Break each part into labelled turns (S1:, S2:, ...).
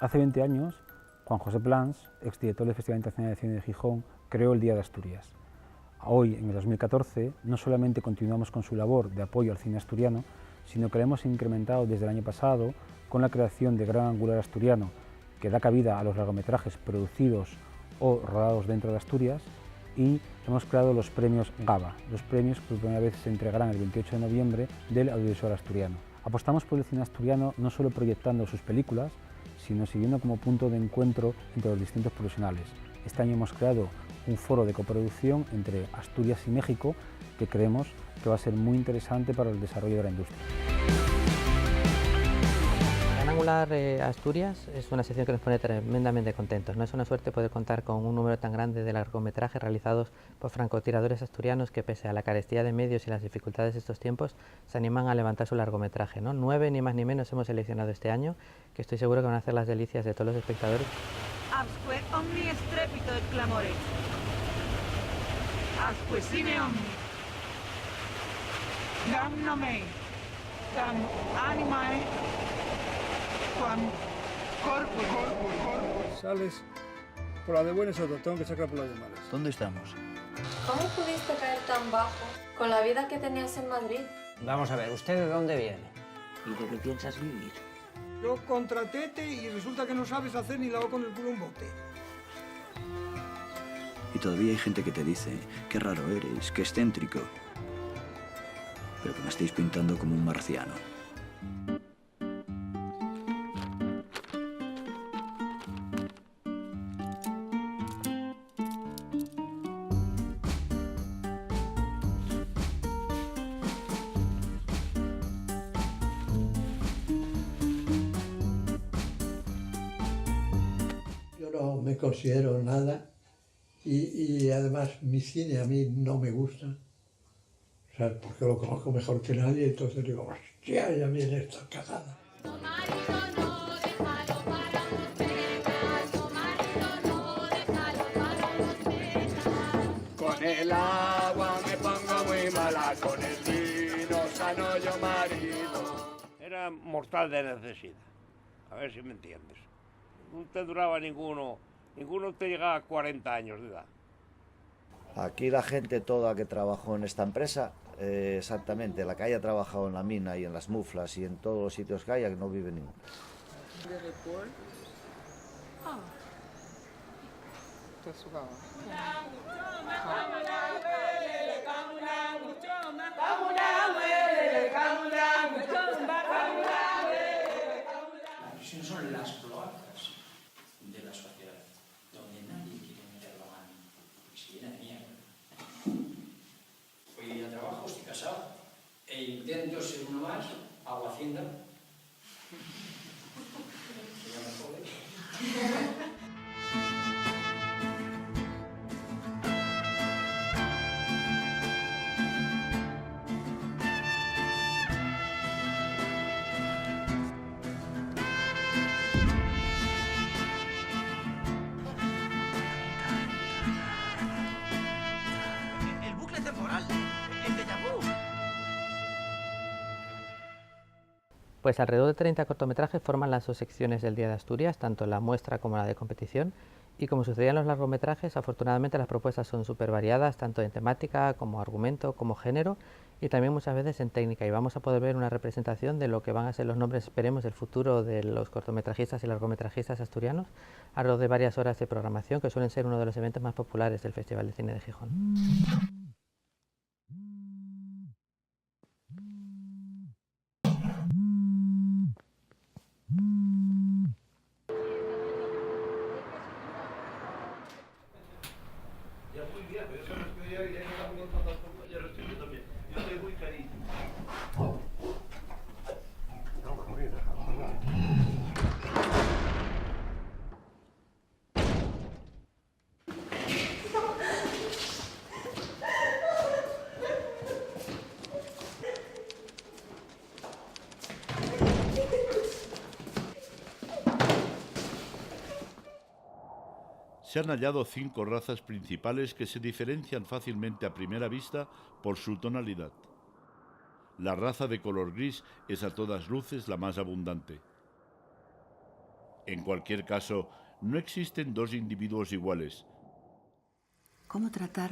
S1: Hace 20 años, Juan José Plans, exdirector del Festival Internacional de Cine de Gijón, creó el Día de Asturias. Hoy, en el 2014, no solamente continuamos con su labor de apoyo al cine asturiano, sino que la hemos incrementado desde el año pasado con la creación de Gran Angular Asturiano, que da cabida a los largometrajes producidos o rodados dentro de Asturias, y hemos creado los premios GABA, los premios que por primera vez se entregarán el 28 de noviembre del audiovisual asturiano. Apostamos por el cine asturiano no solo proyectando sus películas, sino sirviendo como punto de encuentro entre los distintos profesionales. Este año hemos creado un foro de coproducción entre Asturias y México que creemos que va a ser muy interesante para el desarrollo de la industria.
S2: Gran Angular Asturias es una sección que nos pone tremendamente contentos. No es una suerte poder contar con un número tan grande de largometrajes realizados por francotiradores asturianos que, pese a la carestía de medios y las dificultades de estos tiempos, se animan a levantar su largometraje, ¿no? 9 ni más ni menos hemos seleccionado este año, que estoy seguro que van a hacer las delicias de todos los espectadores.
S3: Absque omni strepito et clamores. Absque sine omni. Damna mei. Dam animae. Quam corpore.
S4: Sales por la de buenas o tengo que sacar por la de malas.
S5: ¿Dónde estamos?
S6: ¿Cómo pudiste caer tan bajo con la vida que tenías en Madrid?
S7: Vamos a ver, ¿usted de dónde viene?
S5: ¿Y de qué piensas vivir?
S4: Yo contratéte y resulta que no sabes hacer ni lavo con el culo un bote.
S5: Y todavía hay gente que te dice, qué raro eres, qué excéntrico. Pero que me estáis pintando como un marciano.
S8: Yo no me considero nada y además mi cine a mí no me gusta, o sea, porque lo conozco mejor que nadie, entonces digo, hostia, ya viene esta cagada.
S9: Con el agua me pongo muy mala, con el vino sano yo marido. Era mortal de necesidad, a ver si me entiendes. No te duraba ninguno te llegaba a 40 años de edad.
S10: Aquí la gente toda que trabajó en esta empresa, exactamente, la que haya trabajado en la mina y en las muflas y en todos los sitios que haya, no vive ninguno.
S11: La prisión son las cloacas de la sociedad, donde nadie quiere meter la mano, porque se llena de mierda. Hoy día trabajo, estoy casado, e intento ser uno más, hago hacienda. Que ya me jode.
S7: El bucle temporal, el déjà vu.
S2: Pues alrededor de 30 cortometrajes forman las dos secciones del Día de Asturias, tanto la muestra como la de competición. Y como sucedía en los largometrajes, afortunadamente las propuestas son súper variadas, tanto en temática, como argumento, como género, y también muchas veces en técnica. Y vamos a poder ver una representación de lo que van a ser los nombres, esperemos, del futuro de los cortometrajistas y largometrajistas asturianos, alrededor de varias horas de programación, que suelen ser uno de los eventos más populares del Festival de Cine de Gijón.
S12: Se han hallado 5 razas principales que se diferencian fácilmente a primera vista por su tonalidad. La raza de color gris es a todas luces la más abundante. En cualquier caso, no existen dos individuos iguales.
S13: ¿Cómo tratar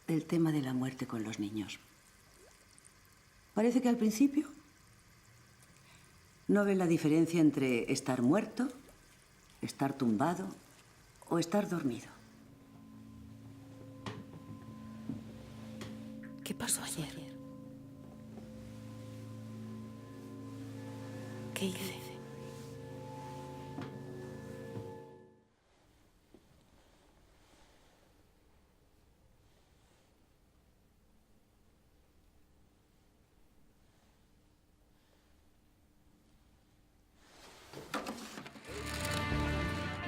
S13: el tema de la muerte con los niños? Parece que al principio no ven la diferencia entre estar muerto, estar tumbado o estar dormido.
S14: ¿Qué pasó ayer? ¿Qué hice?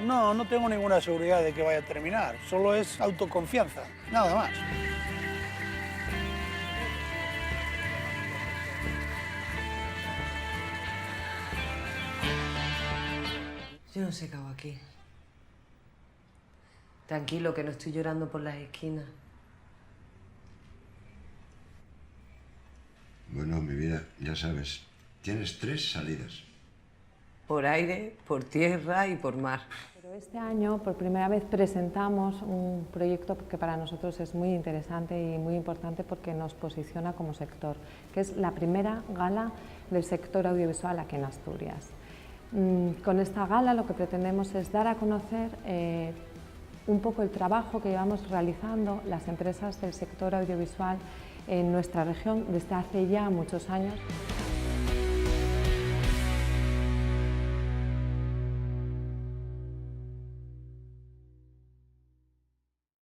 S15: No, no tengo ninguna seguridad de que vaya a terminar. Solo es autoconfianza, nada más.
S16: Yo no sé qué hago aquí. Tranquilo, que no estoy llorando por las esquinas.
S17: Bueno, mi vida, ya sabes, tienes 3 salidas.
S16: Por aire, por tierra y por mar.
S18: Pero este año, por primera vez, presentamos un proyecto que para nosotros es muy interesante y muy importante porque nos posiciona como sector, que es la primera gala del sector audiovisual aquí en Asturias. Con esta gala lo que pretendemos es dar a conocer un poco el trabajo que llevamos realizando las empresas del sector audiovisual en nuestra región desde hace ya muchos años.